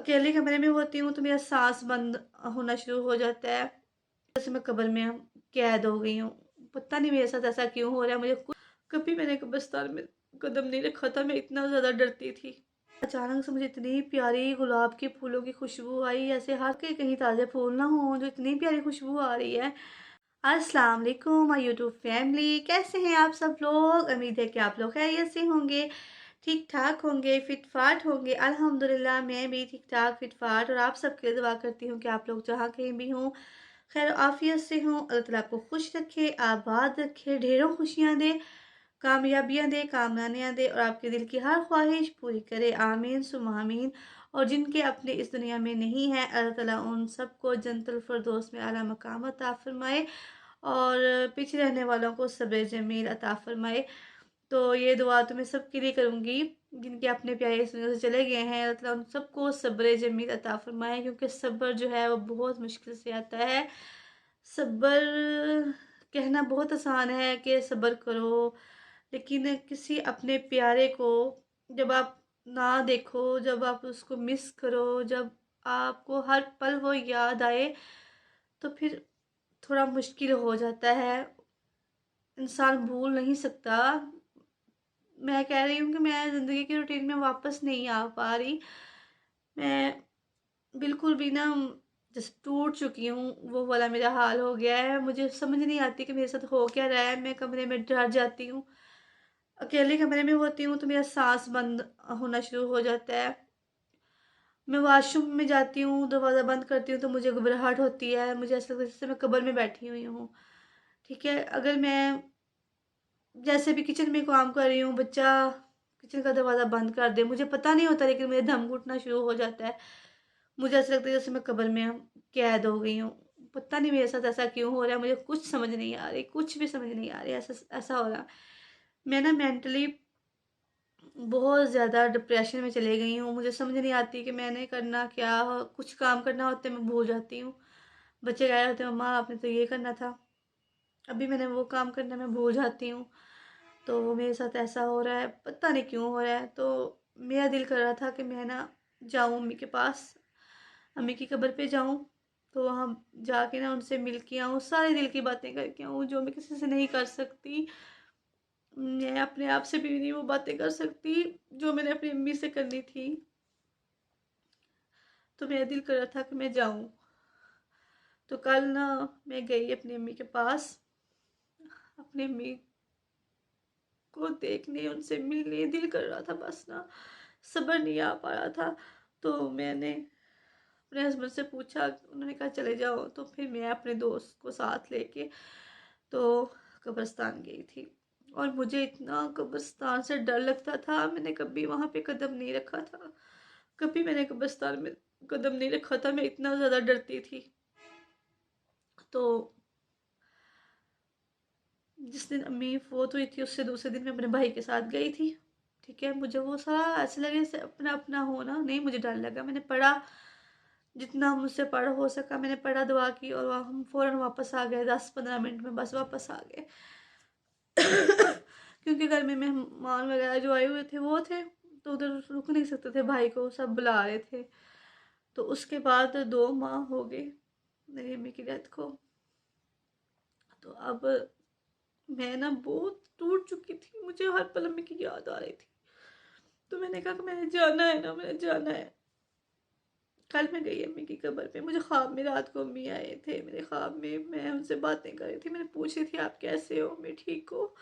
अकेले कमरे में होती हूँ तो मेरा सांस बंद होना शुरू हो जाता है, जैसे मैं कब्र में कैद हो गई हूँ। पता नहीं मेरे साथ ऐसा क्यों हो रहा है। मुझे कभी मैंने कब्रिस्तान में कदम नहीं रखा था, मैं इतना ज़्यादा डरती थी। अचानक से मुझे इतनी प्यारी गुलाब के फूलों की खुशबू आई, ऐसे हाथ के कहीं ताज़े फूल ना हो जो इतनी प्यारी खुशबू आ रही है। अस्सलाम वालेकुम माय यूट्यूब फैमिली, कैसे हैं आप सब लोग? उम्मीद है कि आप लोग खैरियत से होंगे, ठीक ठाक होंगे, फिट फाट होंगे। अल्हम्दुलिल्लाह मैं भी ठीक ठाक फिट फाट और आप सबके लिए दुआ करती हूँ कि आप लोग जहाँ कहीं भी हों खैर आफियत से हों। अल्लाह ताला आपको खुश रखे, आबाद रखे, ढेरों खुशियाँ दे, कामयाबियाँ दे, कामयानियाँ दे और आपके दिल की हर ख्वाहिश पूरी करे। आमीन सुम्मा आमीन। और जिनके अपने इस दुनिया में नहीं है, अल्लाह ताला उन सबको जन्नतुल फिरदौस में आला मकाम अता फरमाए और पीछे रहने वालों को सब्र जमील अता फरमाए। तो ये दुआ तो मैं सबके लिए करूँगी जिनके अपने प्यारे इस दुनिया से चले गए हैं। अल्लाह ताला उन सबको सब्र जमील अता फरमाए, क्योंकि सब्र जो है वो बहुत मुश्किल से आता है। सब्र कहना बहुत आसान है कि सब्र करो, लेकिन किसी अपने प्यारे को जब आप ना देखो, जब आप उसको मिस करो, जब आपको हर पल वो याद आए, तो फिर थोड़ा मुश्किल हो जाता है। इंसान भूल नहीं सकता। मैं कह रही हूँ कि मैं ज़िंदगी की रूटीन में वापस नहीं आ पा रही। मैं बिल्कुल भी ना जैसे टूट चुकी हूँ, वो वाला मेरा हाल हो गया है। मुझे समझ नहीं आती कि मेरे साथ हो क्या रहा है। मैं कमरे में डर जाती हूँ, अकेले कमरे में होती हूँ तो मेरा सांस बंद होना शुरू हो जाता है। मैं वॉशरूम में जाती हूँ, दरवाज़ा बंद करती हूँ तो मुझे घबराहट होती है। मुझे ऐसा लगता है जैसे मैं कब्र में बैठी हुई हूँ। ठीक है, अगर मैं जैसे भी किचन में काम कर रही हूँ, बच्चा किचन का दरवाज़ा बंद कर दे, मुझे पता नहीं होता लेकिन मेरे दम घुटना शुरू हो जाता है। मुझे ऐसा लगता है जैसे मैं कब्र में कैद हो गई हूँ। पता नहीं मेरे साथ ऐसा क्यों हो रहा है, मुझे कुछ समझ नहीं आ रही, कुछ भी समझ नहीं आ रही, ऐसा ऐसा हो रहा। मैं ना मेंटली बहुत ज़्यादा डिप्रेशन में चली गई हूँ। मुझे समझ नहीं आती कि मैंने करना क्या, कुछ काम करना होता है मैं भूल जाती हूँ। बच्चे कह रहे होते हैं मम्मा आपने तो ये करना था, अभी मैंने वो काम करना मैं भूल जाती हूँ। तो मेरे साथ ऐसा हो रहा है, पता नहीं क्यों हो रहा है। तो मेरा दिल कर रहा था कि मैं ना जाऊँ अम्मी के पास, अम्मी की कब्र पे जाऊँ, तो वहाँ जाके ना उनसे मिल के आऊँ, सारे दिल की बातें करके आऊँ जो मैं किसी से नहीं कर सकती। मैं अपने आप से भी नहीं वो बातें कर सकती जो मैंने अपनी अम्मी से करनी थी। तो मेरा दिल कर रहा था कि मैं जाऊँ। तो कल ना मैं गई अपनी अम्मी के पास, अपनी अम्मी को देखने, उनसे मिलने दिल कर रहा था, बस ना सब्र नहीं आ पा रहा था। तो मैंने अपने हस्बैंड से पूछा, उन्होंने कहा चले जाओ। तो फिर मैं अपने दोस्त को साथ लेके तो कब्रिस्तान गई थी। और मुझे इतना कब्रिस्तान से डर लगता था, मैंने कभी वहाँ पे कदम नहीं रखा था, कभी मैंने कब्रिस्तान में कदम नहीं रखा था, मैं इतना ज़्यादा डरती थी। तो जिस दिन अम्मी फोत हुई थी उससे दूसरे दिन मैं अपने भाई के साथ गई थी। ठीक है, मुझे वो सारा ऐसे लगे जैसे अपना अपना होना नहीं, मुझे डर लगा। मैंने पढ़ा, जितना मुझसे पढ़ हो सका मैंने पढ़ा, दुआ की और हम फ़ौरन वापस आ गए। 10-15 मिनट में बस वापस आ गए। क्योंकि घर में मेहमान वगैरह जो आए हुए थे वो थे, तो उधर रुक नहीं सकते थे, भाई को सब बुला रहे थे। तो उसके बाद 2 माह हो गए मेरी अम्मी की डेथ को। तो अब मैं ना बहुत टूट चुकी थी, मुझे हर पल अम्मी की याद आ रही थी। तो मैंने कहा कि मैंने जाना है ना, मैंने जाना है। कल मैं गई अम्मी की कब्र पे, मुझे ख्वाब में रात को अम्मी आए थे। मेरे ख्वाब में मैं उनसे बातें कर रही थी, मैंने पूछ रही थी आप कैसे हो, मैं ठीक हो।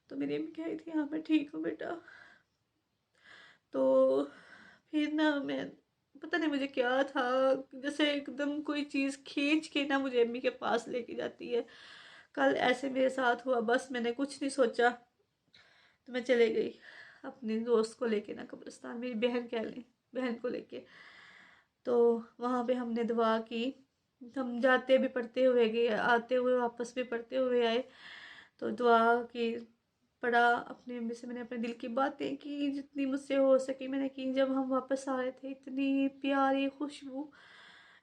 तो मेरी अम्मी कह रही थी हाँ मैं ठीक हूँ बेटा। तो फिर ना मैं पता नहीं मुझे क्या था, जैसे एकदम कोई चीज़ खींच के ना मुझे अम्मी के पास लेके जाती है। कल ऐसे मेरे साथ हुआ, बस मैंने कुछ नहीं सोचा, तो मैं चले गई अपनी दोस्त को लेके ना कब्रिस्तान, मेरी बहन कह लें, बहन को लेके। तो वहाँ पे हमने दुआ की, हम जाते भी पढ़ते हुए गए, आते हुए वापस भी पढ़ते हुए आए। तो दुआ की, पढ़ा, अपनी अम्मी से मैंने अपने दिल की बातें की, जितनी मुझसे हो सकी मैंने की। जब हम वापस आ रहे थे, इतनी प्यारी खुशबू,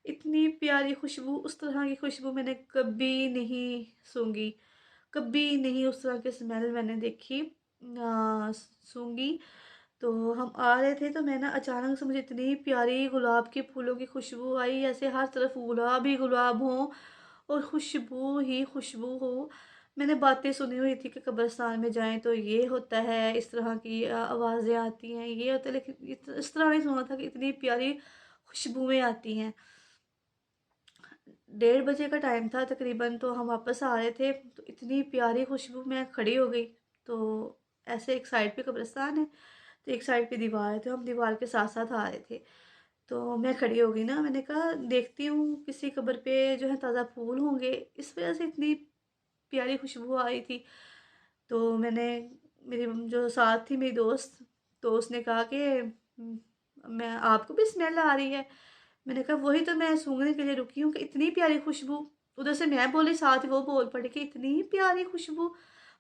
इतनी प्यारी खुशबू, उस तरह की खुशबू मैंने कभी नहीं सूंघी, कभी नहीं उस तरह की स्मेल मैंने देखी ना सूंघी। तो हम आ रहे थे तो मैं ना अचानक से मुझे इतनी प्यारी गुलाब के फूलों की खुशबू आई, ऐसे हर तरफ गुलाब ही गुलाब हों और खुशबू ही खुशबू हो। मैंने बातें सुनी हुई थी कि कब्रिस्तान में जाएँ तो ये होता है, इस तरह की आवाज़ें आती हैं, ये होता है, लेकिन इस तरह नहीं सुना था कि इतनी प्यारी खुशबुएँ आती हैं। 1:30 का टाइम था तकरीबन, तो हम वापस आ रहे थे, तो इतनी प्यारी खुशबू, मैं खड़ी हो गई। तो ऐसे एक साइड पे कब्रिस्तान है, तो एक साइड पे दीवार है, तो हम दीवार के साथ-साथ आ रहे थे। तो मैं खड़ी हो गई ना, मैंने कहा देखती हूँ किसी कब्र पे जो है ताज़ा फूल होंगे, इस वज़ह से इतनी प्यारी खुशबू आ रही थी। तो मैंने, मेरी जो साथ थी मेरी दोस्त, तो उसने कहा कि मैं, आपको भी स्मेल आ रही है? मैंने कहा वही तो मैं सूंघने के लिए रुकी हूँ कि इतनी प्यारी खुशबू। उधर से मैं बोली, साथ ही वो बोल पड़ी कि इतनी प्यारी खुशबू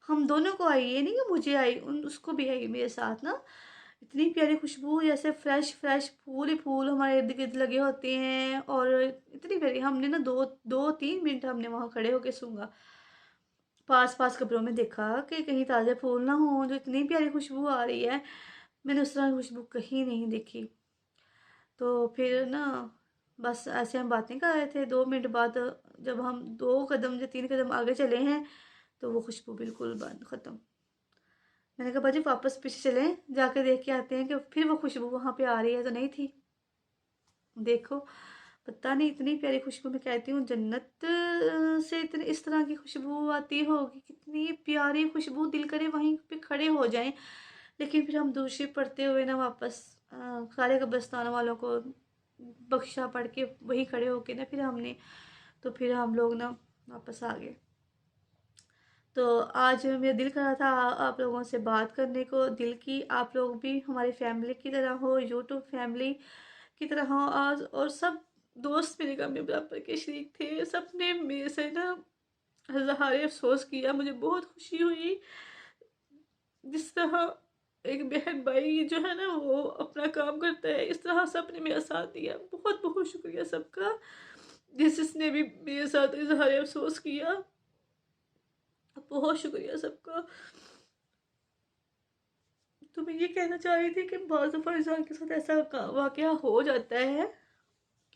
हम दोनों को आई, ये नहीं कि मुझे आई, उन उसको भी आई मेरे साथ ना। इतनी प्यारी खुशबू, जैसे फ्रेश फ्रेश फूल ही फूल हमारे इर्द गिर्द लगे होते हैं, और इतनी प्यारी, हमने ना दो दो तीन मिनट हमने वहाँ खड़े होके सूंघा, पास पास कपड़ों में देखा कि कहीं ताज़े फूल ना हो, जो इतनी प्यारी खुशबू आ रही है। मैंने उस तरह की खुशबू कहीं नहीं देखी। तो फिर ना बस ऐसे हम बातें कर रहे थे, 2 मिनट बाद जब हम 2 कदम या 3 कदम आगे चले हैं, तो वो खुशबू बिल्कुल बंद, ख़त्म। मैंने कहा बाजी वापस पीछे चलें, जाके देख के आते हैं कि फिर वो खुशबू वहाँ पे आ रही है, तो नहीं थी। देखो, पता नहीं इतनी प्यारी खुशबू, मैं कहती हूँ जन्नत से इतनी इस तरह की खुशबू आती होगी, कितनी प्यारी खुशबू, दिल करे वहीं पे खड़े हो जाएं। लेकिन फिर हम दूसरी पढ़ते हुए ना वापस सारे कब्रिस्तान वालों को बख्शा पढ़ के वहीं खड़े होके ना, फिर हमने, तो फिर हम लोग ना वापस आ गए। तो आज मेरा दिल कर रहा था आप लोगों से बात करने को, दिल की आप लोग भी हमारी फैमिली की तरह हो, यूट्यूब फैमिली की तरह हो आज, और सब दोस्त मेरे गम में बराबर के शरीक थे, सब ने मेरे से ना इज़हार अफ़सोस किया, मुझे बहुत खुशी हुई। जिस तरह एक बहन भाई जो है ना वो अपना काम करता है, इस तरह सब ने मेरा साथ दिया। बहुत बहुत शुक्रिया सबका, जिसने भी मेरे साथ इज़हार अफ़सोस किया, बहुत शुक्रिया सबका। तो मैं ये कहना चाह रही थी कि बाज़ दफ़ा इंसान के साथ ऐसा वाक़या हो जाता है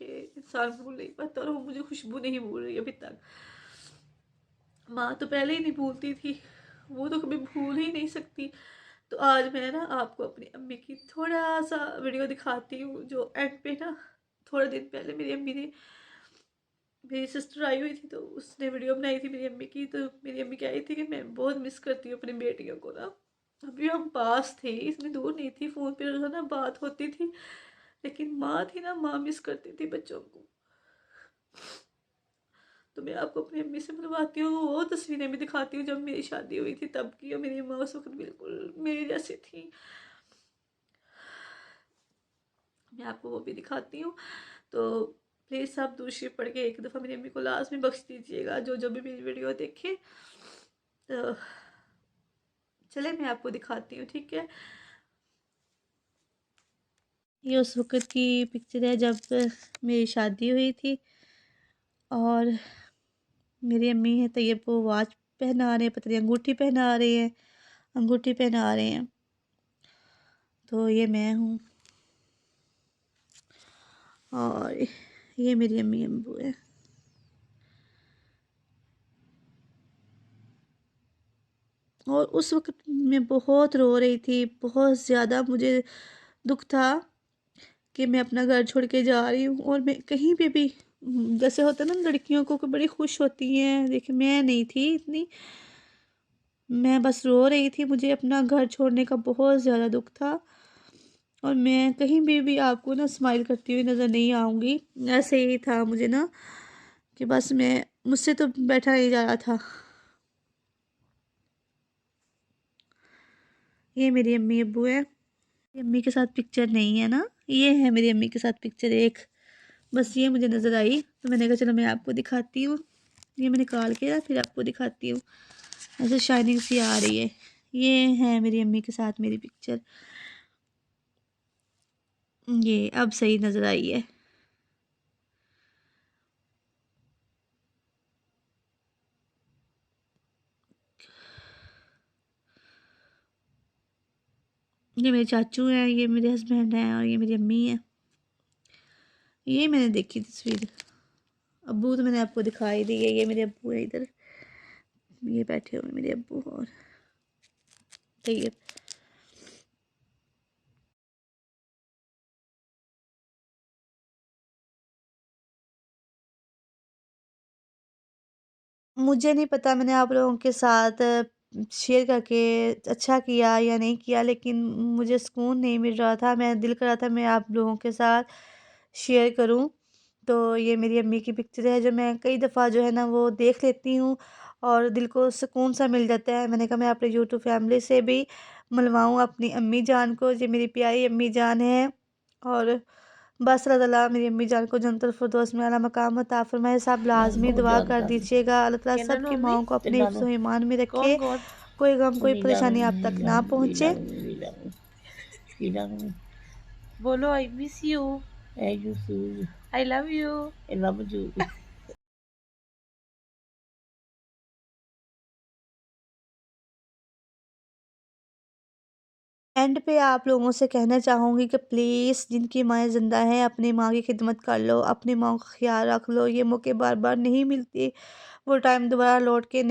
कि इंसान भूल नहीं पाता, और वो मुझे खुशबू नहीं भूल रही अभी तक। माँ तो पहले ही नहीं भूलती थी, वो तो कभी भूल ही नहीं सकती। तो आज मैं ना आपको अपनी अम्मी की थोड़ा सा वीडियो दिखाती हूँ, जो एंड पे ना थोड़े दिन पहले मेरी अम्मी ने, मेरी सिस्टर आई हुई थी तो उसने वीडियो बनाई थी मेरी अम्मी की। तो मेरी अम्मी कह रही थी कि मैं बहुत मिस करती हूँ अपनी बेटियों को ना। अभी हम पास थे, इतनी दूर नहीं थी, फ़ोन पे रोज़ाना बात होती थी, लेकिन माँ थी ना, माँ मिस करती थी बच्चों को। तो मैं आपको अपनी अम्मी से मिलवाती हूँ, वो तस्वीरें भी दिखाती हूँ जब मेरी शादी हुई थी तब की, और मेरी माँ उस वक्त बिल्कुल मेरी जैसी थी। मैं आपको वो भी दिखाती हूँ। तो प्लीज़ आप दूसरी पढ़ के एक दफ़ा मेरी अम्मी को लास्ट में बख्श दीजिएगा, जो जो भी मेरी वीडियो देखे। तो चले मैं आपको दिखाती हूँ, ठीक है। ये उस वक़्त की पिक्चर है जब मेरी शादी हुई थी, और मेरी अम्मी है तैयब को वॉच पहना रहे हैं, पता नहीं अंगूठी पहना रहे हैं, अंगूठी पहना रहे हैं। तो ये मैं हूँ, और ये मेरी अम्मी अब्बू है। और उस वक़्त मैं बहुत रो रही थी, बहुत ज़्यादा मुझे दुःख था कि मैं अपना घर छोड़ के जा रही हूँ, और मैं कहीं पे भी जैसे होता है ना लड़कियों को बड़ी खुश होती हैं, देखिए मैं नहीं थी इतनी, मैं बस रो रही थी, मुझे अपना घर छोड़ने का बहुत ज़्यादा दुःख था। और मैं कहीं भी आपको ना स्माइल करती हुई नज़र नहीं आऊँगी, ऐसे ही था मुझे ना कि बस मैं, मुझसे तो बैठा नहीं जा रहा था। ये मेरी अम्मी अब्बू है, अम्मी के साथ पिक्चर नहीं है ना, ये है मेरी अम्मी के साथ पिक्चर एक, बस ये मुझे नज़र आई तो मैंने कहा चलो मैं आपको दिखाती हूँ। ये मैं निकाल के ना फिर आपको दिखाती हूँ, ऐसे शाइनिंग सी आ रही है। ये है मेरी अम्मी के साथ मेरी पिक्चर, ये अब सही नज़र आई है। ये मेरे चाचू हैं, ये मेरे हस्बैंड हैं और ये मेरी अम्मी हैं। ये मैंने देखी तस्वीर। अब्बू तो मैंने आपको दिखाई दी है, ये मेरे अब्बू है इधर, ये बैठे हुए मेरे अब्बू और तैयब। मुझे नहीं पता मैंने आप लोगों के साथ शेयर करके अच्छा किया या नहीं किया, लेकिन मुझे सुकून नहीं मिल रहा था। मैं दिल कर रहा था मैं आप लोगों के साथ शेयर करूं। तो ये मेरी अम्मी की पिक्चर है जो मैं कई दफ़ा जो है ना वो देख लेती हूँ और दिल को सुकून सा मिल जाता है। मैंने कहा मैं अपने यूट्यूब फैमिली से भी मिलवाऊँ अपनी अम्मी जान को, जो मेरी प्यारी अम्मी जान है। और बस अल्लाह ताला मेरी अम्मी जान को जन्नतुल फिरदौस में आला मकाम अता फरमाए। सब लाज़मी बहुत दुआ याद कर कर रही दीजिएगा अल्लाह ताला कहना सबकी मम्मी माँओं को ते अपने नानू हिफ्ज़ व ईमान में रखे, कौन कौन कोई गम कोई वीना परेशानी आप तक वीना ना वीना पहुँचे। वीना वीना बोलो I miss you I you I love you I love you and पे आप लोगों से कहना चाहूँगी कि प्लीज़ जिनकी माएँ ज़िंदा हैं अपनी माँ की खिदमत कर लो, अपनी माँ का ख़्याल रख लो। ये मौके बार-बार नहीं मिलते, वो टाइम दोबारा लौट के